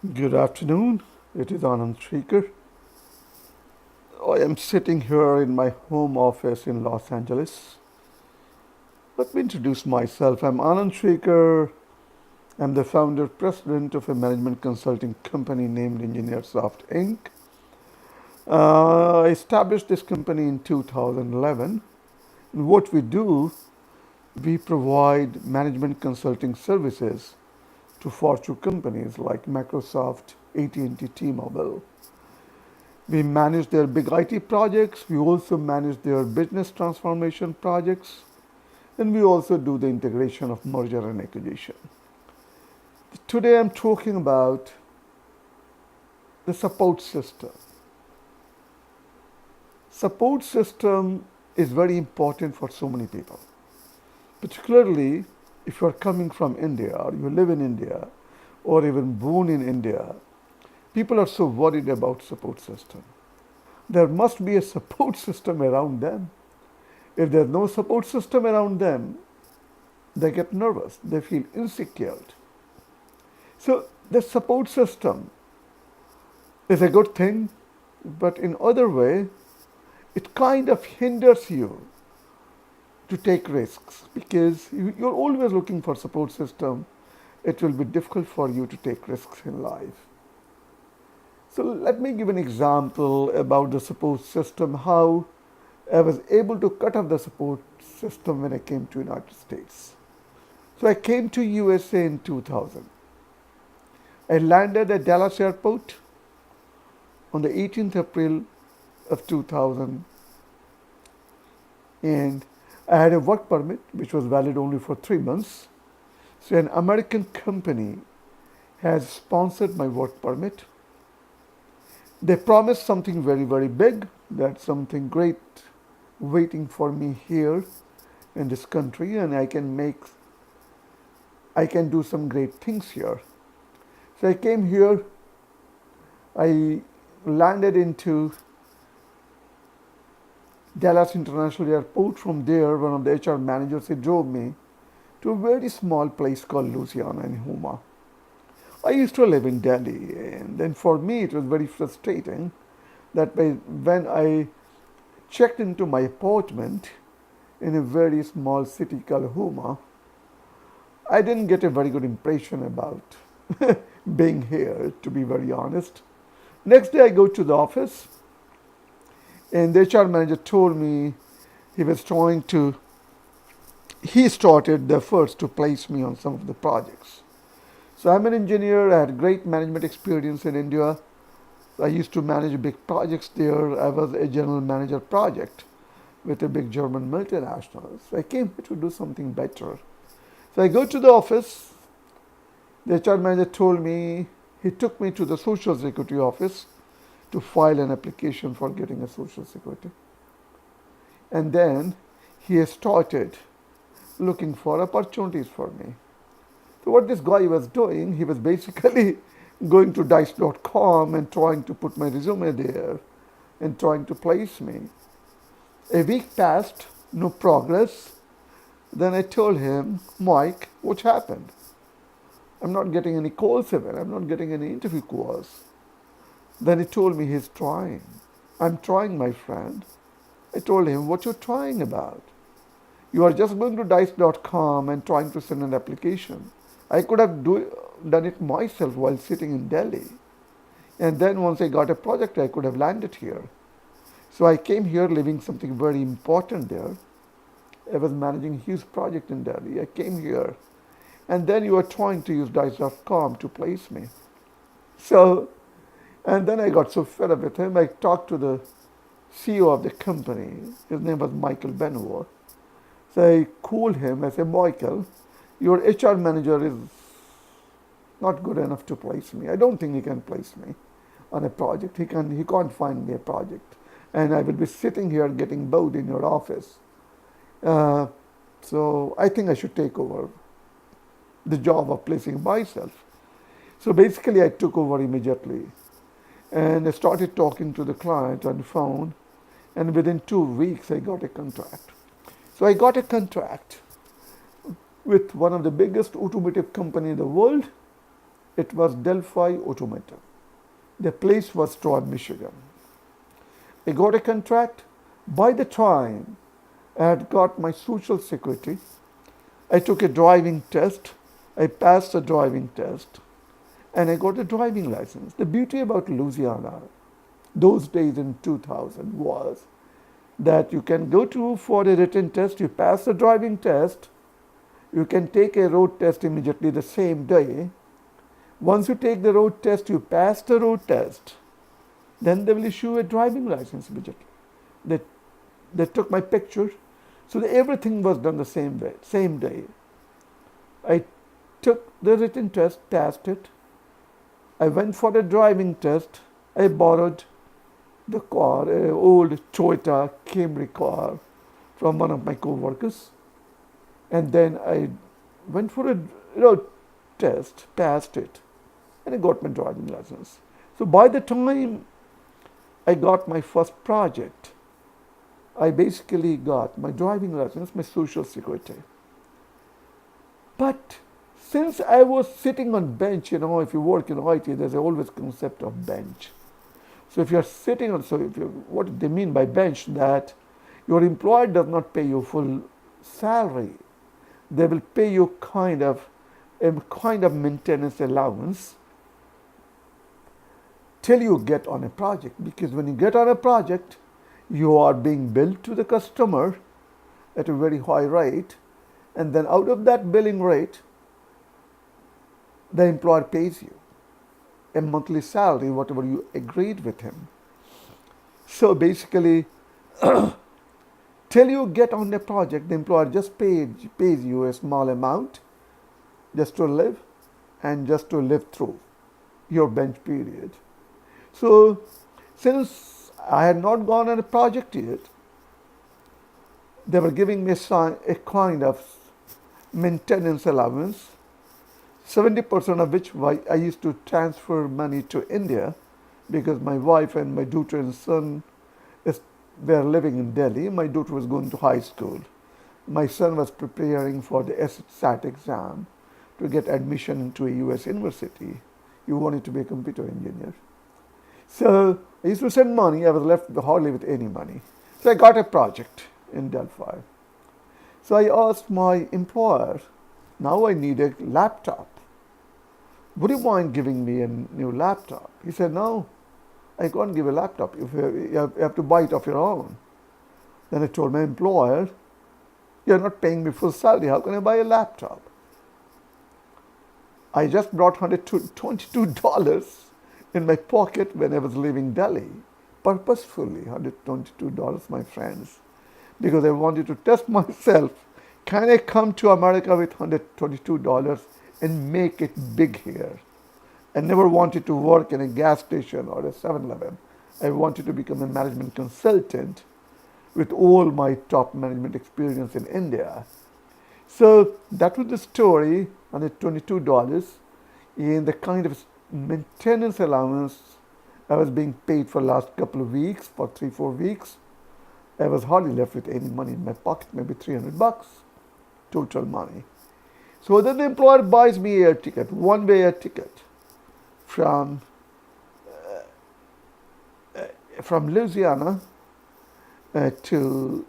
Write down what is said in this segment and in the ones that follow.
Good afternoon. It is Anand Shrikar. I am sitting here in my home office in Los Angeles. Let me introduce myself. I'm Anand Shrikar. I'm the founder president of a management consulting company named EngineerSoft Inc. I established this company in 2011. And what we do, we provide management consulting services to Fortune companies like Microsoft, AT&T, T-Mobile. We manage their big IT projects. We also manage their business transformation projects. And we also do the integration of merger and acquisition. Today I'm talking about the support system. Support system is very important for so many people, particularly if you're coming from India or you live in India or even born in India. People are so worried about support system. There must be a support system around them. If there's no support system around them, they get nervous, they feel insecure. So the support system is a good thing, but in other way, it kind of hinders you to take risks because you're always looking for support system. It will be difficult for you to take risks in life. So let me give an example about the support system, how I was able to cut off the support system when I came to United States. So I came to USA in 2000. I landed at Dallas Airport on the 18th April of 2000, and I had a work permit which was valid only for 3 months. So an American company has sponsored my work permit. They promised something very, very big, that something great waiting for me here in this country, and I can do some great things here. So I came here, I landed into Dallas International Airport. From there, one of the HR managers, he drove me to a very small place called Louisiana in Houma. I used to live in Delhi, and then for me it was very frustrating that when I checked into my apartment in a very small city called Houma, I didn't get a very good impression about being here, to be very honest. Next day I go to the office, and the HR manager told me he was trying to, he started the first to place me on some of the projects. So I'm an engineer, I had great management experience in India. I used to manage big projects there. I was a general manager project with a big German multinational. So I came here to do something better. So I go to the office. The HR manager told me, he took me to the Social Security office to file an application for getting a Social Security. And then he started looking for opportunities for me. So what this guy was doing, he was basically going to dice.com and trying to put my resume there and trying to place me. A week passed, no progress. Then I told him, Mike, what happened? I'm not getting any calls even. I'm not getting any interview calls. Then he told me he's trying. I'm trying, my friend. I told him, what you're trying about? You are just going to dice.com and trying to send an application. I could have done it myself while sitting in Delhi. And then once I got a project, I could have landed here. So I came here leaving something very important there. I was managing a huge project in Delhi. I came here. And then you are trying to use dice.com to place me. So, and then I got so fed up with him, I talked to the CEO of the company. His name was Michael Benoit. So I called him. I said, Michael, your HR manager is not good enough to place me. I don't think he can place me on a project. He can't find me a project. And I will be sitting here getting bowed in your office. Uh, so I think I should take over the job of placing myself. So basically I took over immediately and I started talking to the client on the phone, and within 2 weeks I got a contract. So I got a contract with one of the biggest automotive company in the world, It was Delphi Automotive. The place was Troy, Michigan. I got a contract. By the time I had got my social security, I took a driving test. I passed the driving test and I got a driving license. The beauty about Louisiana those days in 2000 was that you can go to for a written test, you pass the driving test, you can take a road test immediately the same day. Once you take the road test, you pass the road test, then they will issue a driving license immediately. They, they took my picture, so everything was done the same way, same day. I took the written test, passed it. I went for the driving test. I borrowed the car, an old Toyota Camry car from one of my co-workers. And then I went for a road test, passed it, and I got my driving license. So by the time I got my first project, I basically got my driving license, my social security. But since I was sitting on bench, if you work in IT, there's always concept of bench. So if you're sitting on, what they mean by bench, that your employer does not pay you full salary. They will pay you a kind of maintenance allowance till you get on a project. Because when you get on a project, you are being billed to the customer at a very high rate, and then out of that billing rate, the employer pays you a monthly salary, whatever you agreed with him. So basically, till you get on the project, the employer just pays you a small amount just to live and just to live through your bench period. So since I had not gone on a project yet, they were giving me a kind of maintenance allowance, 70% of which I used to transfer money to India because my wife and my daughter and son were living in Delhi. My daughter was going to high school. My son was preparing for the SAT exam to get admission into a US university. He wanted to be a computer engineer. So I used to send money. I was left hardly with any money. So I got a project in Delphi. So I asked my employer, now I need a laptop. Would you mind giving me a new laptop? He said, no, I can't give a laptop. You have to buy it off your own. Then I told my employer, you're not paying me full salary. How can I buy a laptop? I just brought $122 in my pocket when I was leaving Delhi. Purposefully, $122, my friends. Because I wanted to test myself. Can I come to America with $122 and make it big here? I never wanted to work in a gas station or a 7-Eleven. I wanted to become a management consultant with all my top management experience in India. So that was the story, $122 in the kind of maintenance allowance I was being paid for last couple of weeks, for 3-4 weeks. I was hardly left with any money in my pocket, maybe $300 total money. So then the employer buys me air ticket, one-way air ticket from Louisiana to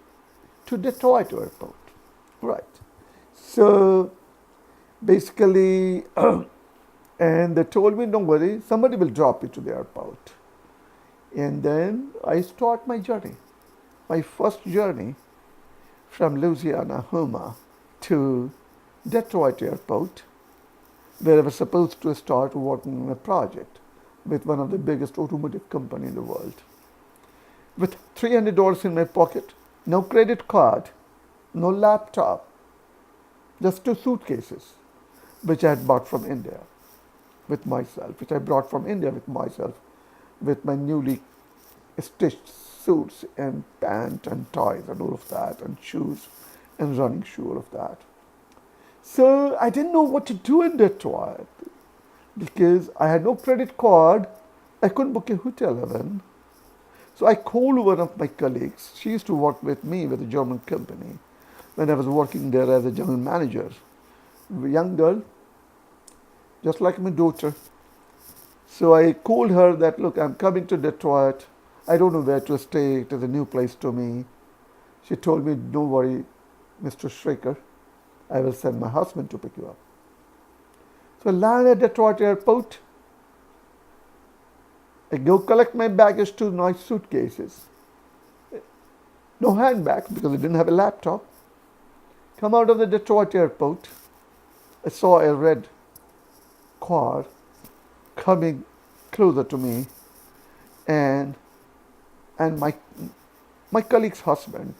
Detroit airport. Right. So basically, and they told me, don't worry, somebody will drop you to the airport. And then I start my journey. My first journey from Louisiana, Houma, to Detroit airport, where I was supposed to start working on a project with one of the biggest automotive companies in the world. With $300 in my pocket, no credit card, no laptop, just 2 suitcases, which I had bought from India with myself, which I brought from India with myself, with my newly stitched suits and pant and ties and all of that, and shoes and running shoe, all of that. So I didn't know what to do in Detroit because I had no credit card. I couldn't book a hotel even. So I called one of my colleagues. She used to work with me with a German company when I was working there as a general manager. A young girl. just like my daughter. So I called her that, look, I'm coming to Detroit. I don't know where to stay. It is a new place to me. She told me, don't worry, Mr. Schraker. I will send my husband to pick you up. So I land at Detroit airport. I go collect my baggage, two nice suitcases. No handbag because I didn't have a laptop. Come out of the Detroit airport. I saw a red car coming closer to me, and my colleague's husband.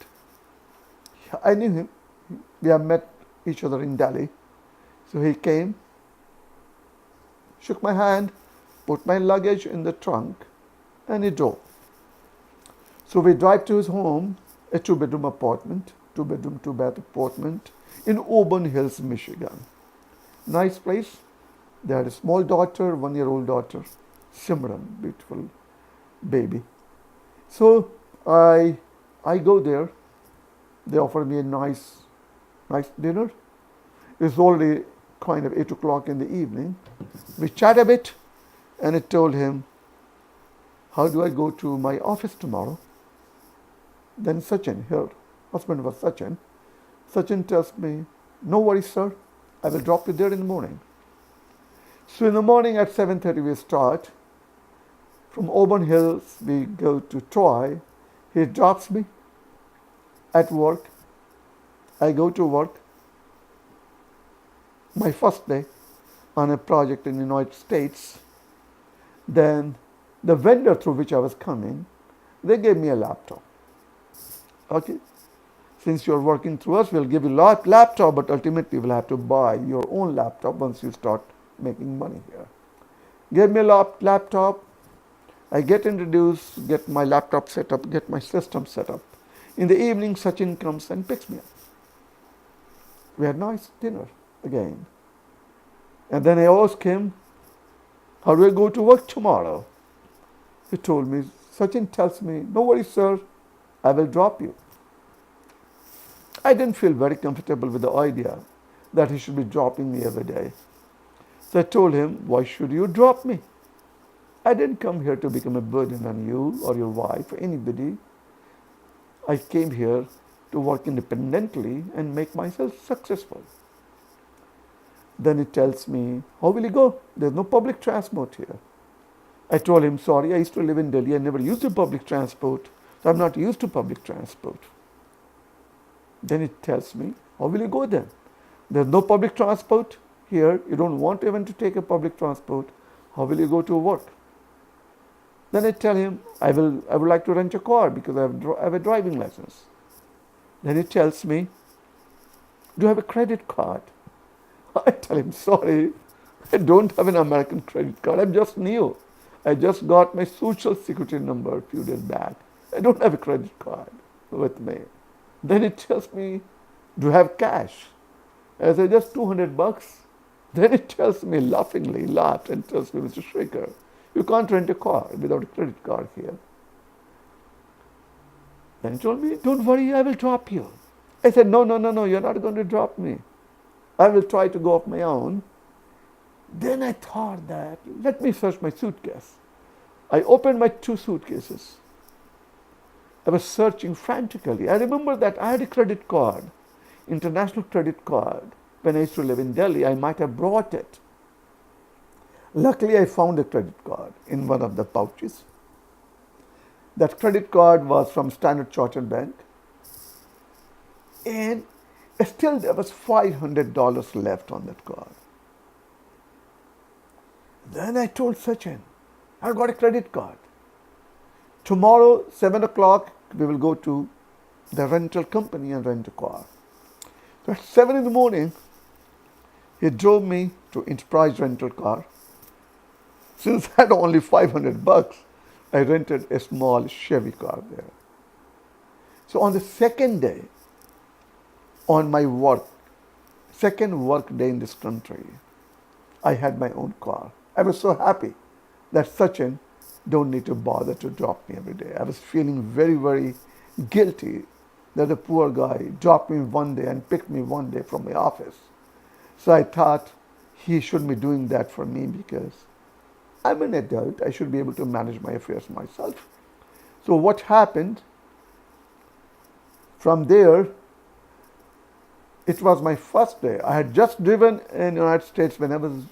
I knew him. We have met each other in Delhi. So he came, shook my hand, put my luggage in the trunk, and he drove. So we drive to his home, a two-bedroom apartment, two-bedroom, two-bath apartment in Auburn Hills, Michigan. Nice place. They had a small daughter, 1-year-old daughter, Simran, beautiful baby. So I go there. They offer me a nice dinner. It's already kind of 8 o'clock in the evening. We chat a bit, and I told him, how do I go to my office tomorrow? Then Sachin, her husband was Sachin. Sachin tells me, no worries, sir. I will drop you there in the morning. So in the morning at 7:30 we start. From Auburn Hills we go to Troy. He drops me at work. I go to work. My first day on a project in the United States. Then the vendor through which I was coming, they gave me a laptop. Okay, since you're working through us, we'll give you a laptop, but ultimately we'll have to buy your own laptop once you start making money here. Gave me a laptop. I get introduced, get my laptop set up, get my system set up. In the evening, Sachin comes and picks me up. We had nice dinner again. And then I asked him, how do I go to work tomorrow? He told me, Sachin tells me, no worries, sir, I will drop you. I didn't feel very comfortable with the idea that he should be dropping me every day. So I told him, why should you drop me? I didn't come here to become a burden on you or your wife or anybody. I came here to work independently and make myself successful. Then he tells me, how will you go? There's no public transport here. I told him, sorry, I used to live in Delhi. I never used public transport. So I'm not used to public transport. Then he tells me, how will you go then? There's no public transport here. You don't want even to take a public transport. How will you go to work? Then I tell him, I would like to rent a car because I have a driving license. Then he tells me, do you have a credit card? I tell him, sorry, I don't have an American credit card. I'm just new. I just got my social security number a few days back. I don't have a credit card with me. Then he tells me, do you have cash? I say, just $200. Then he tells me, laughingly, laughed and tells me, Mr. Schraker, you can't rent a car without a credit card here. Then he told me, don't worry, I will drop you. I said, no, you're not going to drop me. I will try to go off my own. Then I thought that, let me search my suitcase. I opened my 2 suitcases. I was searching frantically. I remember that I had a credit card, international credit card. When I used to live in Delhi, I might have brought it. Luckily, I found a credit card in one of the pouches. That credit card was from Standard Chartered Bank. And still there was $500 left on that card. Then I told Sachin, I've got a credit card. Tomorrow, 7 o'clock, we will go to the rental company and rent a car. So at 7 in the morning, he drove me to Enterprise Rental Car. Since I had only $500, I rented a small Chevy car there. So on the second day, on my second work day in this country, I had my own car. I was so happy that Sachin don't need to bother to drop me every day. I was feeling very, very guilty that the poor guy dropped me one day and picked me one day from my office. So I thought he shouldn't be doing that for me because I'm an adult. I should be able to manage my affairs myself. So what happened from there, it was my first day. I had just driven in the United States when I was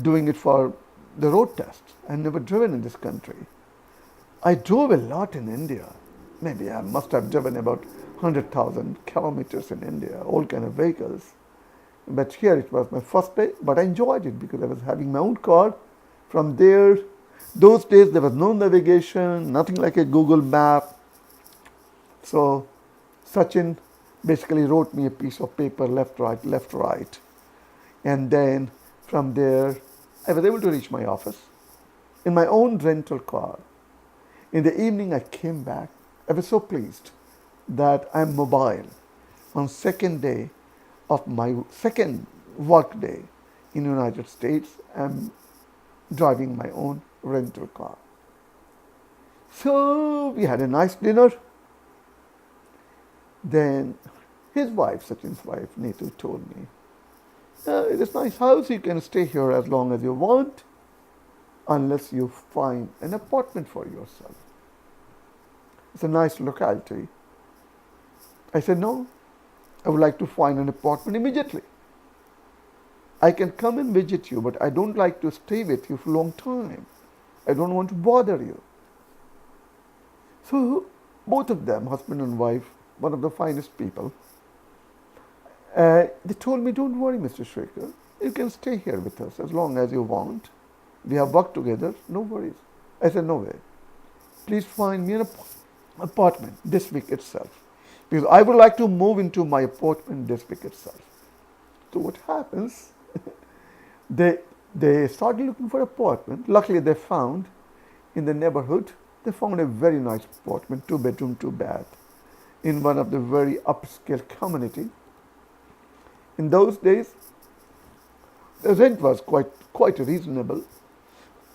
doing it for the road test. I had never driven in this country. I drove a lot in India. Maybe I must have driven about 100,000 kilometers in India, all kind of vehicles. But here it was my first day, but I enjoyed it because I was having my own car. From there, those days there was no navigation, nothing like a Google map. So Sachin basically wrote me a piece of paper, left, right, left, right. And then from there, I was able to reach my office in my own rental car. In the evening, I came back. I was so pleased that I'm mobile. On second day of my second work day in the United States, I'm driving my own rental car. So we had a nice dinner. Then his wife, Sachin's wife, Neetu, told me, it is a nice house, you can stay here as long as you want, unless you find an apartment for yourself. It's a nice locality. I said, no, I would like to find an apartment immediately. I can come and visit you, but I don't like to stay with you for a long time. I don't want to bother you. So both of them, husband and wife, one of the finest people, they told me, don't worry, Mr. Shekhar, you can stay here with us as long as you want. We have worked together, no worries. I said, no way. Please find me an apartment this week itself, because I would like to move into my apartment this week itself. So what happens, they started looking for an apartment. Luckily they found in the neighborhood, they found a very nice apartment, 2 bedroom, 2 bath, in one of the very upscale community. In those days, the rent was quite reasonable.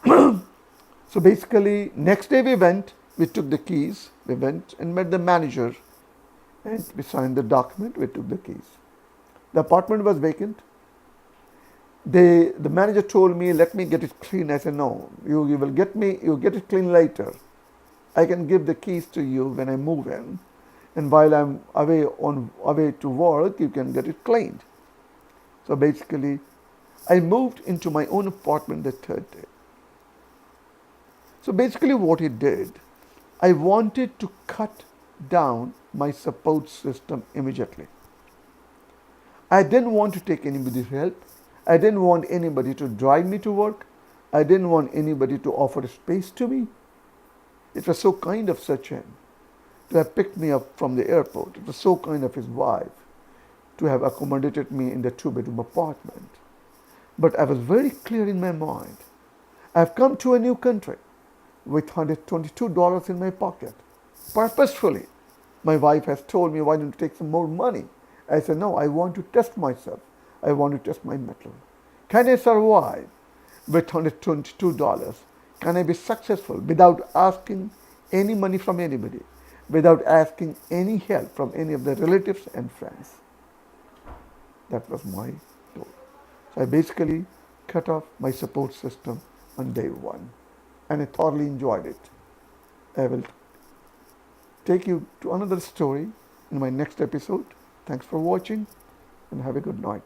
So basically, next day we took the keys, we went and met the manager, and we signed the document, we took the keys. The apartment was vacant. The manager told me, let me get it clean. I said, no, you get it clean later. I can give the keys to you when I move in. And while I'm away to work, you can get it cleaned. So basically, I moved into my own apartment the third day. So basically what he did, I wanted to cut down my support system immediately. I didn't want to take anybody's help. I didn't want anybody to drive me to work. I didn't want anybody to offer space to me. It was so kind of Sachin to have picked me up from the airport. It was so kind of his wife to have accommodated me in the 2 bedroom apartment. But I was very clear in my mind. I've come to a new country with $122 in my pocket. Purposefully, my wife has told me, why don't you take some more money? I said, no, I want to test myself. I want to test my mettle. Can I survive with $122? Can I be successful without asking any money from anybody, without asking any help from any of the relatives and friends? That was my goal. So I basically cut off my support system on day one, and I thoroughly enjoyed it. I will take you to another story in my next episode. Thanks for watching, and have a good night.